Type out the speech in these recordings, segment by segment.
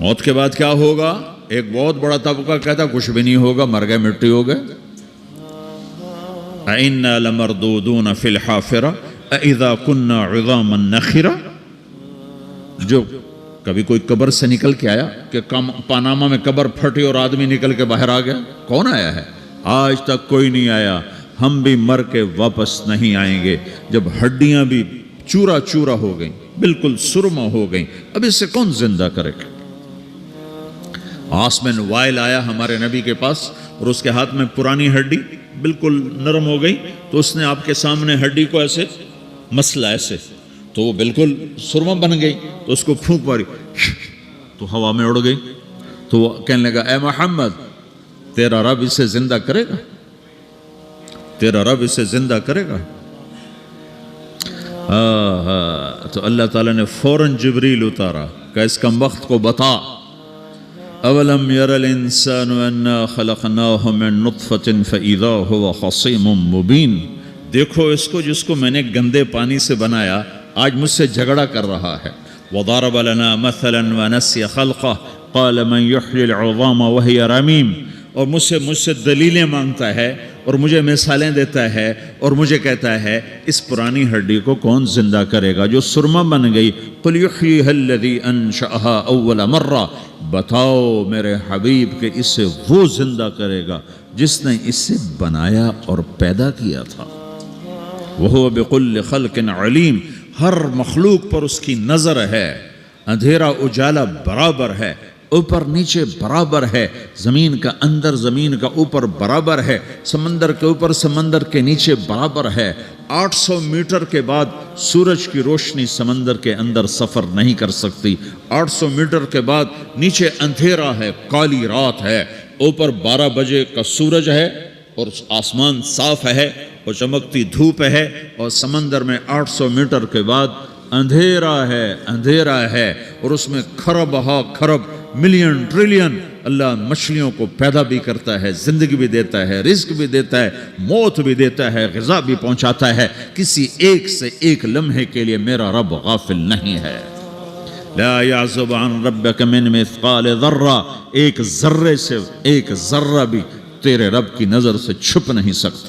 موت کے بعد کیا ہوگا؟ ایک بہت بڑا طبقہ کہتا کچھ بھی نہیں ہوگا، مر گئے، مٹی ہو گئے. اِنَّا لَمَرْدُودُونَ فِي الْحَافِرَةِ اِذَا كُنَّا عِظَامًا نَخِرَةً. جو کبھی کوئی قبر سے نکل کے آیا کہ پاناما میں قبر پھٹی اور آدمی نکل کے باہر آ گیا؟ کون آیا ہے؟ آج تک کوئی نہیں آیا. ہم بھی مر کے واپس نہیں آئیں گے. جب ہڈیاں بھی چورا چورا ہو گئیں، بالکل سرما ہو گئیں، اب اس سے کون زندہ کرے گا؟ عاص بن وائل آیا ہمارے نبی کے پاس اور اس کے ہاتھ میں پرانی ہڈی بالکل نرم ہو گئی، تو اس نے آپ کے سامنے ہڈی کو ایسے مسلا، ایسے، تو وہ بالکل سرما بن گئی. تو اس کو پھونک ماری تو ہوا میں اڑ گئی. تو وہ کہنے لگا اے محمد، تیرا رب اسے زندہ کرے گا؟ تیرا رب اسے زندہ کرے گا؟ تو اللہ تعالیٰ نے فوراً جبریل اتارا کہ اس کم وقت کو بتا. اولم یر الانسان انا خلقناہ من نطفة فاذا هو خصیم مبین. دیکھو اس کو جس کو میں نے گندے پانی سے بنایا، آج مجھ سے جھگڑا کر رہا ہے. وضرب لنا مثلا ونسی خلقہ قال من یحیی العظام وہی رمیم. اور مجھ سے دلیلیں مانگتا ہے اور مجھے مثالیں دیتا ہے اور مجھے کہتا ہے اس پرانی ہڈی کو کون زندہ کرے گا جو سرما بن گئی. قل یحییہا الذی انشأہا اول مرہ. بتاؤ میرے حبیب کہ اسے وہ زندہ کرے گا جس نے اسے بنایا اور پیدا کیا تھا. وہو بکل خلق علیم. ہر مخلوق پر اس کی نظر ہے. اندھیرا اجالا برابر ہے، اوپر نیچے برابر ہے، زمین کا اندر زمین کا اوپر برابر ہے، سمندر کے اوپر سمندر کے نیچے برابر ہے. 800 میٹر کے بعد سورج کی روشنی سمندر کے اندر سفر نہیں کر سکتی. 800 میٹر کے بعد نیچے اندھیرا ہے، کالی رات ہے، اوپر 12 بجے کا سورج ہے اور آسمان صاف ہے اور چمکتی دھوپ ہے، اور سمندر میں 800 میٹر کے بعد اندھیرا ہے اور اس میں کھرب ہا کھرب ملین ٹریلین اللہ مچھلیوں کو پیدا بھی کرتا ہے، زندگی بھی دیتا ہے، رزق بھی دیتا ہے، موت بھی دیتا ہے، غذا بھی پہنچاتا ہے. کسی ایک سے ایک لمحے کے لیے میرا رب غافل نہیں ہے. لا يعزب عن ربك من مثقال ذرہ. ایک ذرے سے ایک ذرہ بھی تیرے رب کی نظر سے چھپ نہیں سکتا.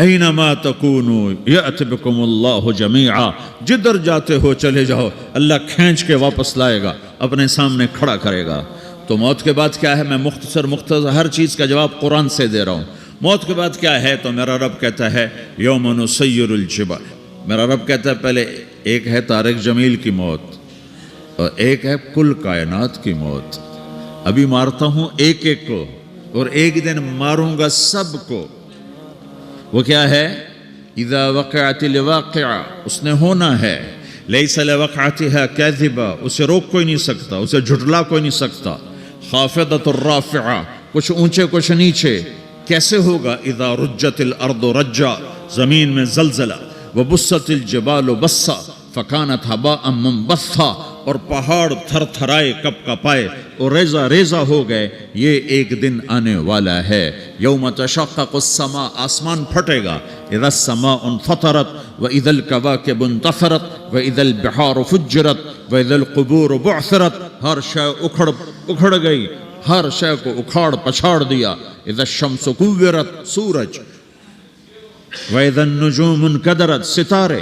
اینما تکونوا یأت بکم اللہ جمیعا. جدھر جاتے ہو چلے جاؤ، اللہ کھینچ کے واپس لائے گا، اپنے سامنے کھڑا کرے گا. تو موت کے بعد کیا ہے؟ میں مختصر ہر چیز کا جواب قرآن سے دے رہا ہوں. موت کے بعد کیا ہے؟ تو میرا رب کہتا ہے یوم نسیر الجبال. میرا رب کہتا ہے پہلے ایک ہے طارق جمیل کی موت اور ایک ہے کل کائنات کی موت. ابھی مارتا ہوں ایک ایک کو اور ایک دن ماروں گا سب کو. وہ کیا ہے؟ اذا وقعت الواقعہ، اس نے ہونا ہے. لیس لوقعتها کاذبہ، اسے روک کوئی نہیں سکتا، اسے جھٹلا کوئی نہیں سکتا. خافضۃ الرافعہ، کچھ اونچے کچھ نیچے. کیسے ہوگا؟ اذا رجت الارض رجا، زمین میں زلزلہ. وبست الجبال بسا فکانت ہباء منبثا، اور پہاڑ تھر تھرائے کپ کپائے اور ریزہ ریزہ ہو گئے. یہ ایک دن آنے والا ہے. یوم تشقق السماء، آسمان پھٹے گا. اذا السماء انفطرت واذا الكواكب انتثرت واذا البحار فجرت واذا القبور بعثرت. ہر شے اکھڑ گئی، ہر شے کو اکھاڑ پچھاڑ دیا. اذا الشمس كورت، سورج. واذا النجوم انكدرت، ستارے.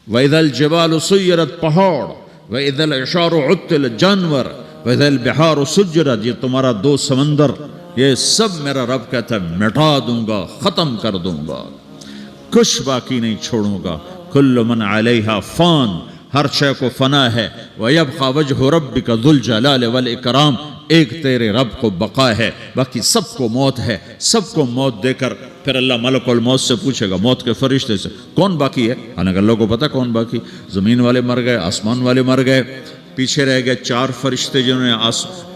واذا الجبال سيرت، پہاڑ. وَإِذَا الْعِشَارُ عُطِّلَتْ، جانور. وَإِذَا الْبِحَارُ سُجِّرَتْ، یہ تمہارا دو سمندر، یہ سب میرا رب کہتا ہے مٹا دوں گا، ختم کر دوں گا، کچھ باقی نہیں چھوڑوں گا. كُلُّ مَنْ عَلَيْهَا فان، ہر شے کو فنا ہے. وَيَبْقَى وَجْهُ رَبِّكَ ذُو الْجَلَالِ وَالْإِكْرَامِ، ایک تیرے رب کو بقا ہے، باقی سب کو موت ہے. سب کو موت دے کر پھر اللہ ملک الموت سے پوچھے گا، موت کے فرشتے سے، کون باقی ہے؟ حالانکہ اللہ کو پتہ کون باقی. زمین والے مر گئے، آسمان والے مر گئے، پیچھے رہ گئے 4 فرشتے جنہوں نے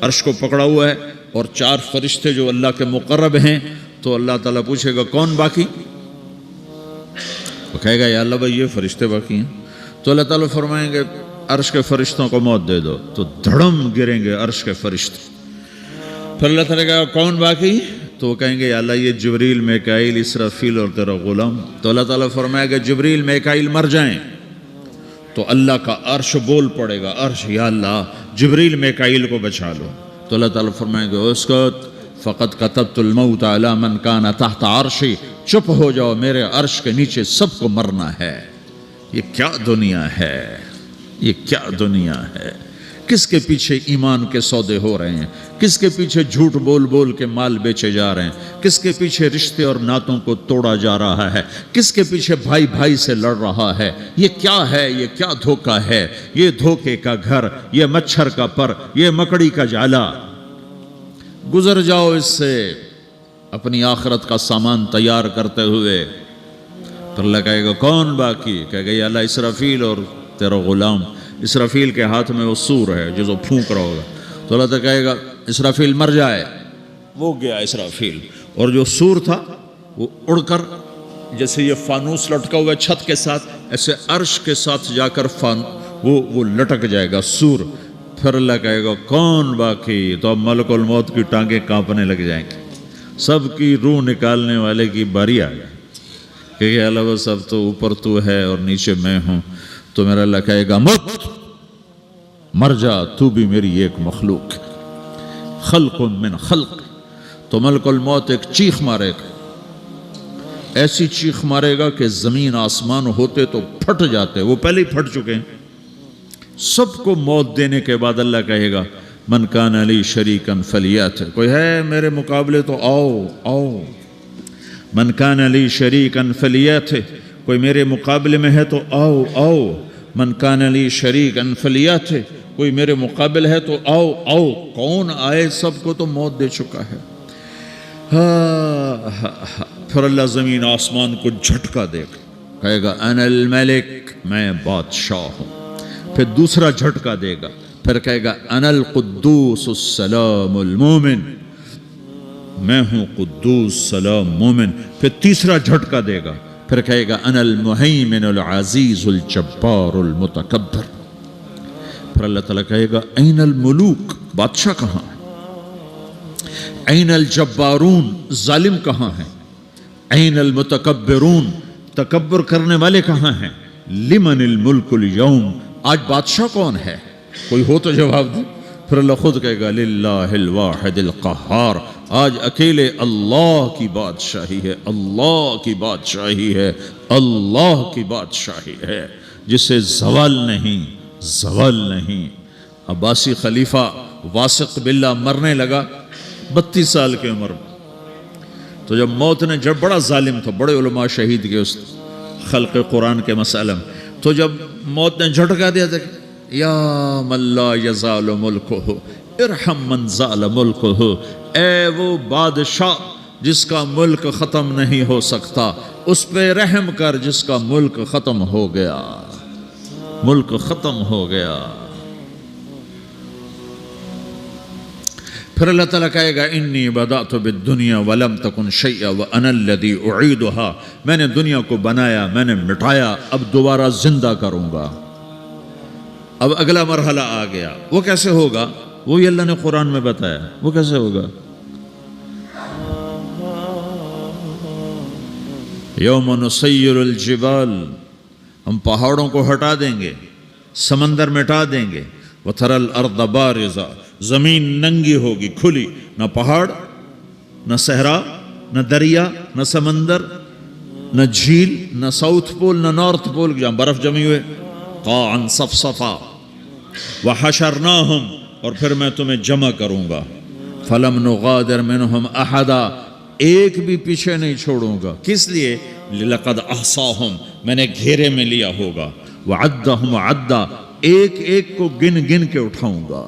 عرش کو پکڑا ہوا ہے اور 4 فرشتے جو اللہ کے مقرب ہیں. تو اللہ تعالیٰ پوچھے گا کون باقی؟ وہ کہے گا یا اللہ بھائی یہ فرشتے باقی ہیں. تو اللہ تعالیٰ فرمائیں گے عرش کے فرشتوں کو موت دے دو. تو دھڑم گریں گے عرش کے فرشتے. پھر اللہ تعالیٰ کہا کون باقی؟ تو وہ کہیں گے یا اللہ یہ جبریل، میکائیل، اسرافیل اور تیرا غلام. تو اللہ تعالیٰ فرمائے گا جبریل میکائیل مر جائیں تو اللہ کا عرش بول پڑے گا، عرش یا اللہ جبریل میکائیل کو بچا لو، تو اللہ تعالیٰ فرمائیں گے اسکت فقط کتبت الموت علی من کان تحت عرشی، چپ ہو جاؤ، میرے عرش کے نیچے سب کو مرنا ہے۔ یہ کیا دنیا ہے، یہ کیا دنیا ہے، کس کے پیچھے ایمان کے سودے ہو رہے ہیں، کس کے پیچھے جھوٹ بول بول کے مال بیچے جا رہے ہیں، کس کے پیچھے رشتے اور ناتوں کو توڑا جا رہا ہے، کس کے پیچھے بھائی بھائی سے لڑ رہا ہے، یہ کیا ہے، یہ کیا دھوکہ ہے، یہ دھوکے کا گھر، یہ مچھر کا پر، یہ مکڑی کا جالا۔ گزر جاؤ اس سے اپنی آخرت کا سامان تیار کرتے ہوئے۔ پھر اللہ کہے گا کون باقی؟ کہے گا یا اللہ اسرافیل اور تیرا غلام۔ اسرافیل کے ہاتھ میں وہ سور ہے جو پھونک رہا ہوگا، تو اللہ تعالیٰ کہے گا اسرافیل مر جائے، وہ گیا اسرافیل، اور جو سور تھا وہ اڑ کر جیسے یہ فانوس لٹکا ہوا ہے چھت کے ساتھ، ایسے عرش کے ساتھ جا کر وہ لٹک جائے گا سور۔ پھر اللہ کہے گا کون باقی؟ تو اب ملک الموت کی ٹانگیں کانپنے لگ جائیں گی، سب کی روح نکالنے والے کی باری آ گئی کہ اللہ وہ سب تو اوپر تو ہے اور نیچے میں ہوں۔ تو میرا اللہ کہے گا مت، مر جا، تو بھی میری ایک مخلوق، خلق من خلق۔ تو ملک الموت ایک چیخ مارے گا، ایسی چیخ مارے گا کہ زمین آسمان ہوتے تو پھٹ جاتے، وہ پہلے ہی پھٹ چکے ہیں۔ سب کو موت دینے کے بعد اللہ کہے گا من کان علی شریکن فلیات، کوئی ہے میرے مقابلے تو آؤ آؤ۔ من کان علی شریکن فلیات، کوئی میرے مقابلے میں ہے تو آؤ آؤ۔ من کان علی شریکن فلیات، کوئی میرے مقابل ہے تو آؤ آؤ۔ کون آئے؟ سب کو تو موت دے چکا ہے۔ پھر اللہ زمین آسمان کو جھٹکا دے گا، کہے گا انا الملک، میں بادشاہ ہوں۔ پھر دوسرا جھٹکا دے گا، پھر کہے گا انا القدوس السلام المومن، میں ہوں قدوس سلام مومن۔ پھر تیسرا جھٹکا دے گا، پھر کہے گا انا المہیمن العزیز الجبار المتکبر۔ پھر اللہ تعالیٰ کہے گا این الملوک، بادشاہ کہاں ہے؟ این الجبارون، ظالم کہاں ہیں؟ این المتکبرون، تکبر کرنے والے کہاں ہیں؟ لمن الملک اليوم، آج بادشاہ کون ہے؟ کوئی ہو تو جواب دے۔ پھر اللہ خود کہے گا للہ الواحد القہار، آج اکیلے اللہ کی بادشاہی ہے، اللہ کی بادشاہی ہے، اللہ کی بادشاہی ہے، جسے زوال نہیں، زوال نہیں۔ عباسی خلیفہ واثق باللہ مرنے لگا 32 سال کی عمر میں، تو جب موت نے، جب بڑا ظالم تھا، بڑے علماء شہید کے اس خلق قرآن کے مسئلہ میں، تو جب موت نے جھٹکا دیا تھا یا من لا یزال ملکہ ارحم من زال ملکہ، اے وہ بادشاہ جس کا ملک ختم نہیں ہو سکتا، اس پہ رحم کر جس کا ملک ختم ہو گیا، ملک ختم ہو گیا۔ پھر اللہ تعالیٰ کہے گا انی بدأت بالدنیا ولم تکن شیئا وانا الذی اعیدها، میں نے دنیا کو بنایا، میں نے مٹایا، اب دوبارہ زندہ کروں گا۔ اب اگلا مرحلہ آ گیا، وہ کیسے ہوگا؟ وہی اللہ نے قرآن میں بتایا، وہ کیسے ہوگا؟ یوم نسیر الجبال، ہم پہاڑوں کو ہٹا دیں گے، سمندر مٹا دیں گے، وتری الارض بارزہ، زمین ننگی ہوگی، کھلی، نہ پہاڑ، نہ صحرا، نہ دریا، نہ سمندر، نہ جھیل، نہ ساؤتھ پول، نہ نارتھ پول جہاں برف جمی ہوئے، قاعا صفصفا، وحشرناہم، اور پھر میں تمہیں جمع کروں گا، فلم نغادر منہم احدا، ایک بھی پیچھے نہیں چھوڑوں گا، کس لیے؟ لقد احصاہم، میں نے گھیرے میں لیا ہوگا، وعدہم عدا، ایک ایک کو گن گن کے اٹھاؤں گا،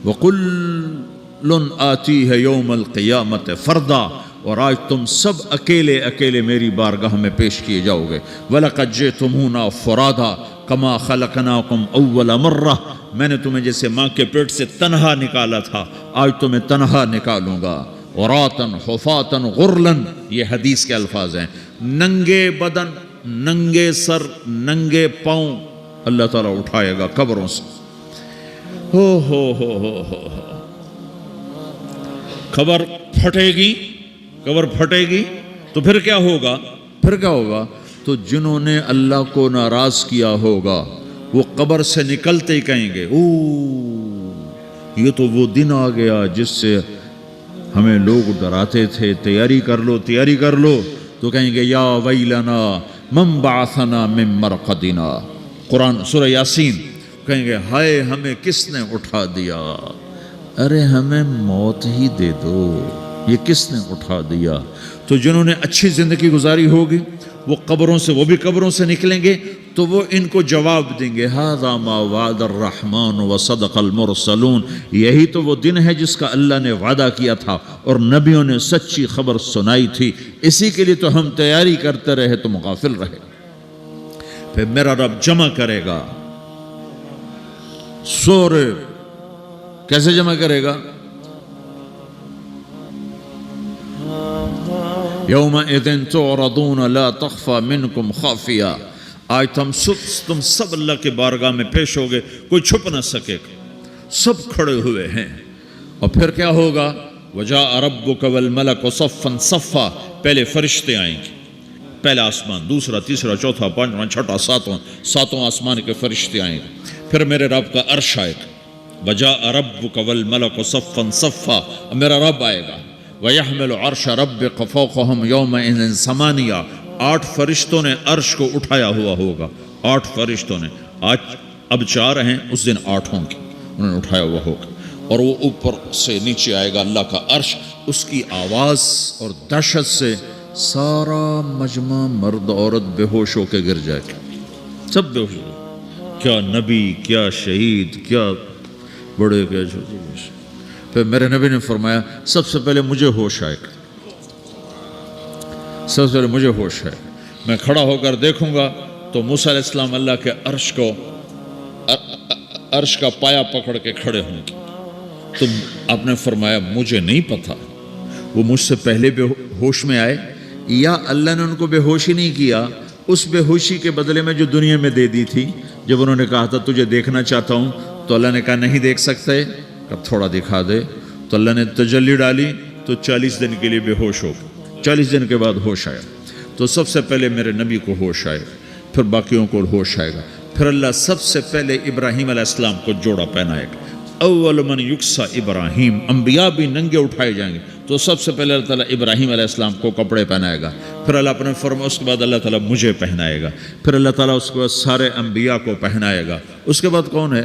وَقُلٌ آتِيهَ يَوْمَ الْقِيَامَةِ فَرْدًا، اور آج تم سب اکیلے اکیلے میری بارگاہ میں پیش کیے جاؤ گے، وَلَقَدْ جِئْتُمُونَا فُرَادًا كَمَا خَلَقْنَاكُمْ أَوَّلَ مَرَّةٍ، میں نے تمہیں جیسے ماں کے پیٹ سے تنہا نکالا تھا، آج تمہیں تنہا نکالوں گا، عُرَاةً حُفَاةً غُرْلًا، یہ حدیث کے الفاظ ہیں، ننگے بدن، ننگے سر، ننگے پاؤں اللہ تعالیٰ اٹھائے گا قبروں سے۔ ہو خبر پھٹے گی، قبر پھٹے گی، تو پھر کیا ہوگا؟ پھر کیا ہوگا؟ تو جنہوں نے اللہ کو ناراض کیا ہوگا وہ قبر سے نکلتے ہی کہیں گے او یہ تو وہ دن آ گیا جس سے ہمیں لوگ ڈراتے تھے، تیاری کر لو تیاری کر لو. تو کہیں گے یا ویلنا من بعثنا من مرقدنا. قرآن سورہ یاسین. کہیں گے ہائے ہمیں کس نے اٹھا دیا، ارے ہمیں موت ہی دے دو، یہ کس نے اٹھا دیا. تو جنہوں نے اچھی زندگی گزاری ہوگی وہ قبروں سے، وہ بھی قبروں سے نکلیں گے تو وہ ان کو جواب دیں گے ھذا ما وعد الرحمن وصدق المرسلون. یہی تو وہ دن ہے جس کا اللہ نے وعدہ کیا تھا اور نبیوں نے سچی خبر سنائی تھی، اسی کے لیے تو ہم تیاری کرتے رہے تم غافل رہے. پھر میرا رب جمع کرے گا سورے. کیسے جمع کرے گا؟ یومئذ تعرضون لا تخفى منکم خافیہ. آج تم سب اللہ کے بارگاہ میں پیش ہوگے، کوئی چھپ نہ سکے گا، سب کھڑے ہوئے ہیں. اور پھر کیا ہوگا؟ وجاء ربک والملک صفا صفا. پہلے فرشتے آئیں گے، پہلا آسمان، دوسرا، تیسرا، چوتھا، پانچواں، چھٹا، ساتواں آسمان کے فرشتے آئیں گے. پھر میرے رب کا عرش آئے گا. وجاء ربک والملک صفا صفا. میرا رب آئے گا. وَيَحْمِلُ عَرْشَ رَبِّكَ فَوْقَهُمْ يَوْمَئِذٍ ثَمَانِيَةٌ. 8 فرشتوں نے عرش کو اٹھایا ہوا ہوگا. 8 فرشتوں نے، آج اب 4 ہیں، اس دن 8 ہوں گے، انہوں نے اٹھایا ہوا ہوگا. اور وہ اوپر سے نیچے آئے گا اللہ کا عرش. اس کی آواز اور دہشت سے سارا مجمع مرد عورت بے ہوش ہو کے گر جائے گا، سب بے ہوش. کیا نبی، کیا شہید، کیا بڑے، کیا چھوٹے. پھر میرے نبی نے فرمایا سب سے پہلے مجھے ہوش آئے گا، سب سے پہلے مجھے ہوش ہے. میں کھڑا ہو کر دیکھوں گا تو موسیٰ علیہ السلام اللہ کے عرش کا پایا پکڑ کے کھڑے ہوں گے. تو آپ نے فرمایا مجھے نہیں پتا وہ مجھ سے پہلے بے ہوش میں آئے یا اللہ نے ان کو بے ہوش ہی نہیں کیا. اس بے ہوشی کے بدلے میں جو دنیا میں دے دی تھی، جب انہوں نے کہا تھا تجھے دیکھنا چاہتا ہوں تو اللہ نے کہا نہیں دیکھ سکتے، اب تھوڑا دکھا دے. تو اللہ نے تجلی ڈالی تو 40 دن کے لیے بے ہوش ہو گئے. 40 دن کے بعد ہوش آیا. تو سب سے پہلے میرے نبی کو ہوش آئے، پھر باقیوں کو ہوش آئے گا. پھر اللہ سب سے پہلے ابراہیم علیہ السلام کو جوڑا پہنائے گا. اول من یکسا ابراہیم. انبیاء بھی ننگے اٹھائے جائیں گے تو سب سے پہلے اللہ تعالیٰ ابراہیم علیہ السلام کو کپڑے پہنائے گا. پھر اللہ اپنے فرما، اس کے بعد اللہ تعالیٰ مجھے پہنائے گا. پھر اللہ تعالیٰ اس کے بعد سارے انبیاء کو پہنائے گا. اس کے بعد کون ہے؟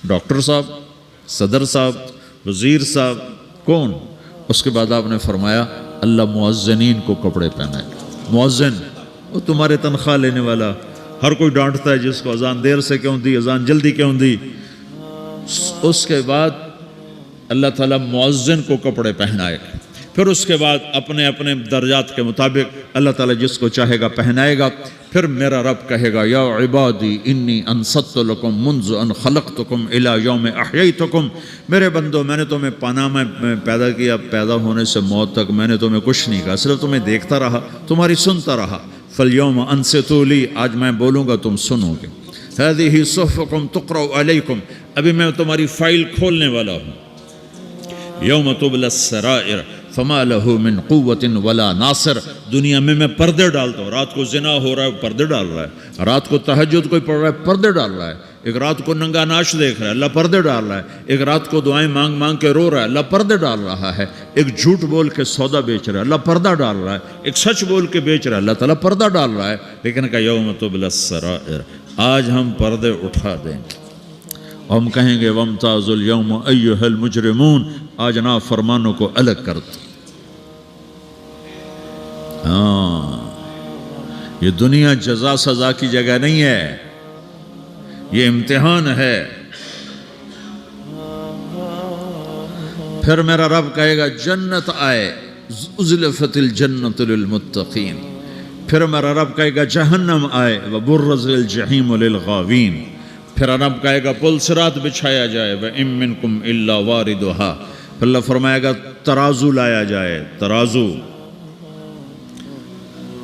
ڈاکٹر صاحب، صدر صاحب، وزیر صاحب، کون؟ اس کے بعد آپ نے فرمایا اللہ مؤذنین کو کپڑے پہنائے گا. مؤذن وہ تمہارے تنخواہ لینے والا، ہر کوئی ڈانٹتا ہے جس کو اذان دیر سے کیوں دی، اذان جلدی کیوں دی. اس کے بعد اللہ تعالیٰ مؤذن کو کپڑے پہنائے گا. پھر اس کے بعد اپنے اپنے درجات کے مطابق اللہ تعالیٰ جس کو چاہے گا پہنائے گا. پھر میرا رب کہے گا یا عبادی انی انصت لکم منذ ان خلقتکم الی یوم احییتکم. میرے بندو، میں نے تمہیں پاناما میں پیدا کیا، پیدا ہونے سے موت تک میں نے تمہیں کچھ نہیں کہا، صرف تمہیں دیکھتا رہا، تمہاری سنتا رہا. فالیوم انصتوا لی، آج میں بولوں گا تم سنو گے. ہذہ صحفکم تقرأ علیکم، ابھی میں تمہاری فائل کھولنے والا ہوں. یوم تبلی السرائر فما له من قوت ولا ناصر. دنیا میں پردے ڈالتا ہوں. رات کو زنا ہو رہا ہے، پردے ڈال رہا ہے. رات کو تہجد کوئی پڑھ رہا ہے، پردے ڈال رہا ہے. ایک رات کو ننگا ناچ دیکھ رہا ہے، اللہ پردے ڈال رہا ہے. ایک رات کو دعائیں مانگ مانگ کے رو رہا ہے، اللہ پردے ڈال رہا ہے. ایک جھوٹ بول کے سودا بیچ رہا ہے، اللہ پردہ ڈال رہا ہے. ایک سچ بول کے بیچ رہا ہے، اللہ تعالیٰ پردہ ڈال رہا ہے. لیکن کہ یوم تبلی السرائر، آج ہم پردے اٹھا دیں گے. ہم کہیں گے وامتازوا اليوم ایھا المجرمون، آج نافرمانوں کو الگ کر دو. یہ دنیا جزا سزا کی جگہ نہیں ہے، یہ امتحان ہے. پھر میرا رب کہے گا جنت آئے، ازلفت الجنت للمتقین. پھر میرا رب کہے گا جہنم آئے، وبرزت الجحیم للغاوین. پھر رب کہے گا پل صراط بچھایا جائے، وَإِن مِّنكُمْ إِلَّا وَارِدُهَا. پھر اللہ فرمائے گا ترازو لایا جائے، ترازو.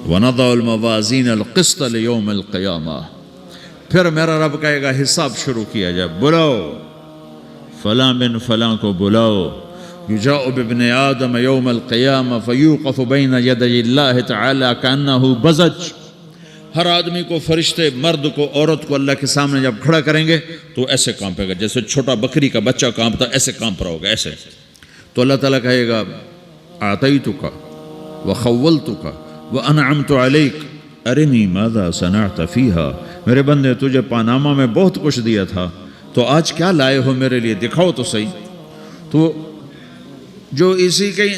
وَنَضَعُ الْمَوَازِينَ الْقِسْطَ لِيَوْمِ الْقِيَامَةِ. پھر میرا رب کہے گا حساب شروع کیا جائے، بلاؤ فلاں بن فلاں کو بلاؤ. يُجَاءُ بِابْنِ آدَمَ يَوْمَ الْقِيَامَةِ فَيُوقَفُ بَيْنَ يَدَيِ اللَّهِ تَعَالَى كَأَنَّهُ بَزَجٌ. ہر آدمی کو فرشتے مرد کو عورت کو اللہ کے سامنے جب کھڑا کریں گے تو ایسے کانپے گا جیسے چھوٹا بکری کا بچہ کانپتا ایسے کانپ رہا ہوگا ایسے. تو اللہ تعالیٰ کہے گا اعطیتک وخولتک وانعمت علیک ارنی ماذا صنعت فیہا. میرے بندے تجھے پاناما میں بہت کچھ دیا تھا تو آج کیا لائے ہو میرے لیے دکھاؤ تو صحیح. تو جو اسی کے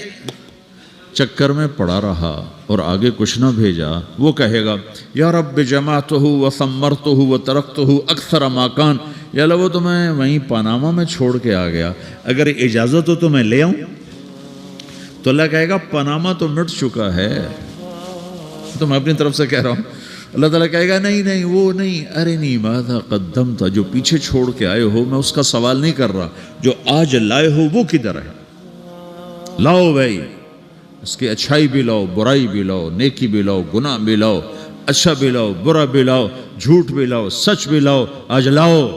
چکر میں پڑا رہا اور آگے کچھ نہ بھیجا وہ کہے گا یا رب جمعتہ وثمرتہ وترکتہ اکثر ما کان. یا اللہ وہ تو میں وہیں پاناما میں چھوڑ کے آ گیا, اگر اجازت ہو تو میں لے آؤں. تو اللہ کہے گا پاناما تو مٹ چکا ہے, تو میں اپنی طرف سے کہہ رہا ہوں. اللہ تعالیٰ کہے گا نہیں نہیں وہ نہیں, ارنی ماذا قدمت, جو پیچھے چھوڑ کے آئے ہو میں اس کا سوال نہیں کر رہا, جو آج لائے ہو وہ کدھر ہے. لاؤ بھائی, اس کی اچھائی بھی لاؤ, برائی بھی لاؤ, نیکی بھی لاؤ, گناہ بھی لاؤ, اچھا بھی لاؤ, برا بھی لاؤ, جھوٹ بھی لاؤ, سچ بھی لاؤ. آج لاؤ,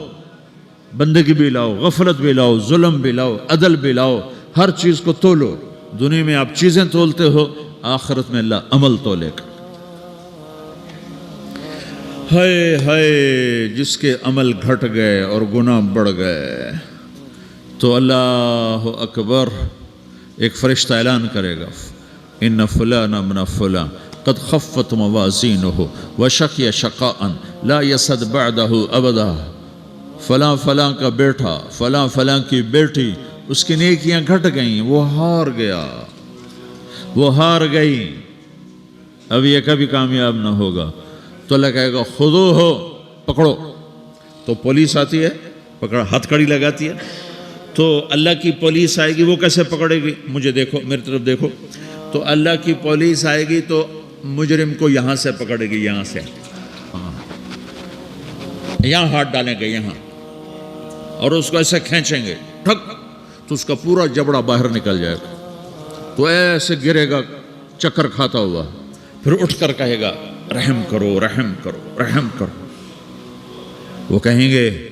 بندگی بھی لاؤ, غفلت بھی لاؤ, ظلم بھی لاؤ, عدل بھی لاؤ, ہر چیز کو تولو. دنیا میں آپ چیزیں تولتے ہو, آخرت میں اللہ عمل تولے گا. ہائے ہائے جس کے عمل گھٹ گئے اور گناہ بڑھ گئے تو اللہ اکبر, ایک فرشتہ اعلان کرے گا ان فلان ابن فلان قد خفت موازینہ وشقی شقاء لا یسد بعدہ ابدا. فلاں فلاں کا بیٹا, فلاں فلاں کی بیٹی, اس کی نیکیاں گھٹ گئیں, وہ ہار گیا, وہ ہار گئی, اب یہ کبھی کامیاب نہ ہوگا. تو اللہ کہے گا خودو ہو, پکڑو. تو پولیس آتی ہے, پکڑ ہتھ کڑی لگاتی ہے. تو اللہ کی پولیس آئے گی, وہ کیسے پکڑے گی؟ مجھے دیکھو, میری طرف دیکھو. تو اللہ کی پولیس آئے گی تو مجرم کو یہاں سے پکڑے گی, یہاں سے, یہاں ہاتھ ڈالیں گے یہاں, اور اس کو ایسے کھینچیں گے ٹھک, تو اس کا پورا جبڑا باہر نکل جائے گا. تو ایسے گرے گا چکر کھاتا ہوا, پھر اٹھ کر کہے گا رحم کرو رحم کرو رحم کرو. وہ کہیں گے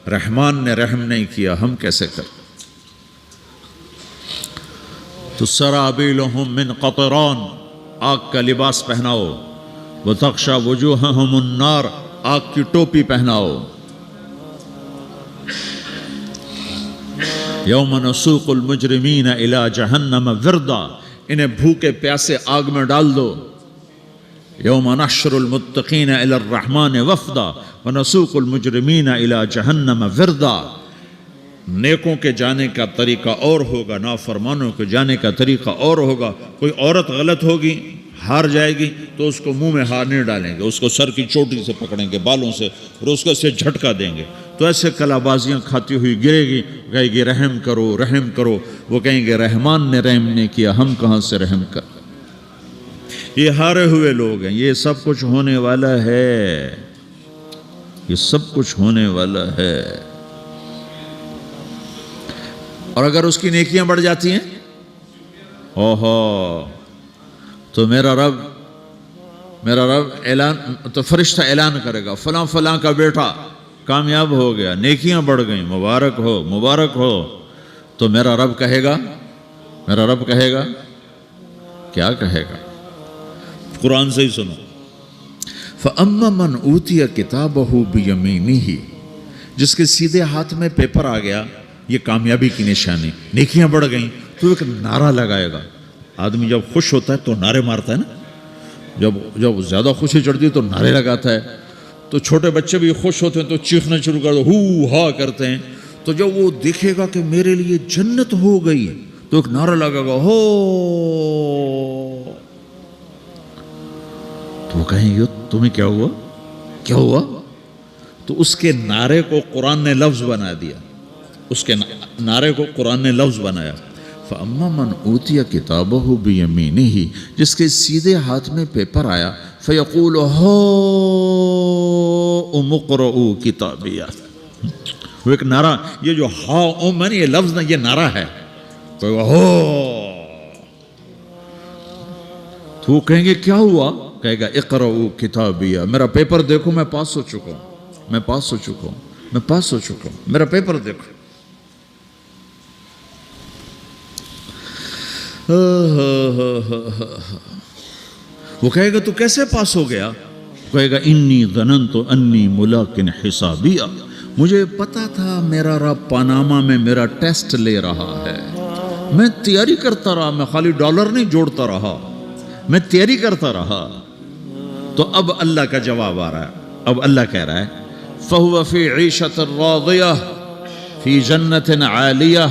رحمان نے رحم نہیں کیا, ہم کیسے کریں؟ تو سرابیلہم من قطران, آگ کا لباس پہناؤ. وتغشا وجوہہم النار, آگ کی ٹوپی پہناؤ. یوم نسوق المجرمین الی جہنم وردا, انہیں بھوکے پیاسے آگ میں ڈال دو. یوم نحشر المتقین الی الرحمن وفدا ونسوق المجرمین الی جہنم وردا. نیکوں کے جانے کا طریقہ اور ہوگا, نافرمانوں کے جانے کا طریقہ اور ہوگا. کوئی عورت غلط ہوگی, ہار جائے گی, تو اس کو منہ میں ہار نہیں ڈالیں گے, اس کو سر کی چوٹی سے پکڑیں گے, بالوں سے, اور اس کو سے جھٹکا دیں گے. تو ایسے کلا بازیاں کھاتی ہوئی گرے گی, کہے گی رحم کرو رحم کرو. وہ کہیں گے رحمان نے رحم نہیں کیا, ہم کہاں سے رحم کر. یہ ہارے ہوئے لوگ ہیں. یہ سب کچھ ہونے والا ہے, یہ سب کچھ ہونے والا ہے. اور اگر اس کی نیکیاں بڑھ جاتی ہیں, اوہو, تو میرا رب اعلان, تو فرشتہ اعلان کرے گا فلاں فلاں کا بیٹا کامیاب ہو گیا, نیکیاں بڑھ گئیں, مبارک ہو مبارک ہو. تو میرا رب کہے گا کیا کہے گا؟ قرآن سے ہی سنو. فَأَمَّا مَنْ أُوتِيَ كِتَابَهُ بِيَمِينِهِ, جس کے سیدھے ہاتھ میں پیپر آ گیا, یہ کامیابی کی نشانی, نیکیاں بڑھ گئیں, تو ایک نعرہ لگائے گا. آدمی جب خوش ہوتا ہے تو نعرے مارتا ہے نا, جب زیادہ خوشی چڑھتی ہے تو نعرے لگاتا ہے. تو چھوٹے بچے بھی خوش ہوتے ہیں تو چیخنا شروع کر دو, ہو ہا کرتے ہیں. تو جب وہ دیکھے گا کہ میرے لیے جنت ہو گئی, تو ایک نعرہ لگے گا ہو. تو وہ کہیں گے تمہیں کیا ہوا؟ تو اس کے نعرے کو قرآن نے لفظ بنا دیا, اس کے نعرے کو قرآن نے لفظ بنایا. فَأَمَّا مَنْ أُوتِيَ كِتَابَهُ بِيَمِينِهِ, جس کے سیدھے ہاتھ میں پیپر آیا, فَيَقُولُ هَاؤْمُ اقْرَءُوا كِتَابِيَهْ. وہ ایک نعرہ, یہ جو ہاؤم ہے نا, یہ لفظ نہ, یہ نعرہ ہے. تو وہ کہیں گے کیا ہوا؟ کہے گا اقرؤوا کتابیہ, میرا پیپر دیکھو, میں پاس ہو چکا ہوں, میرا پیپر دیکھو. وہ کہے گا تو کیسے پاس ہو گیا؟ کہے گا انی ظننت انی ملاقن حسابیہ، مجھے پتا تھا میرا رب پاناما میں میرا ٹیسٹ لے رہا ہے، میں تیاری کرتا رہا، میں خالی ڈالر نہیں جوڑتا رہا، میں تیاری کرتا رہا۔ تو اب اللہ کا جواب آ رہا ہے، اب اللہ کہہ رہا ہے فَهُوَ فِي عِيشَةٍ رَاضِيَةٍ فِي جَنَّةٍ عَالِيَةٍ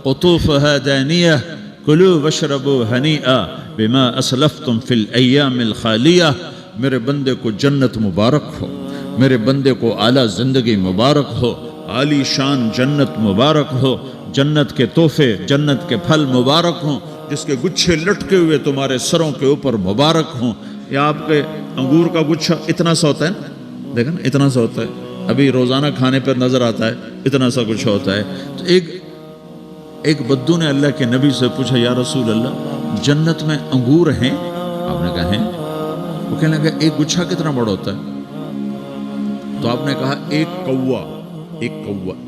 قُطُوفُهَا دَانِيَةٌ كُلُوا وَاشْرَبُوا هَنِيئًا بِمَا أَسْلَفْتُمْ فِي الْأَيَّامِ الْخَالِيَةِ، میرے بندے کو جنت مبارک ہو، میرے بندے کو اعلیٰ زندگی مبارک ہو، عالی شان جنت مبارک ہو، جنت کے تحفے، جنت کے پھل مبارک ہوں، جس کے گچھے لٹکے ہوئے تمہارے سروں کے اوپر مبارک ہوں۔ یا آپ کے انگور کا گچھا اتنا سا ہوتا ہے نا، دیکھا نا اتنا سا ہوتا ہے، ابھی روزانہ کھانے پر نظر آتا ہے، اتنا سا گچھا ہوتا ہے۔ تو ایک بدو نے اللہ کے نبی سے پوچھا یا رسول اللہ جنت میں انگور ہیں؟ آپ نے کہا ہیں۔ وہ کہنے لگا ایک گچھا کتنا بڑا ہوتا ہے؟ تو آپ نے کہا ایک کوا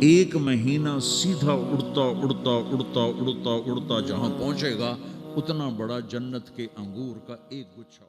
ایک مہینہ سیدھا اڑتا اڑتا اڑتا اڑتا اڑتا جہاں پہنچے گا اتنا بڑا جنت کے انگور کا ایک گچھا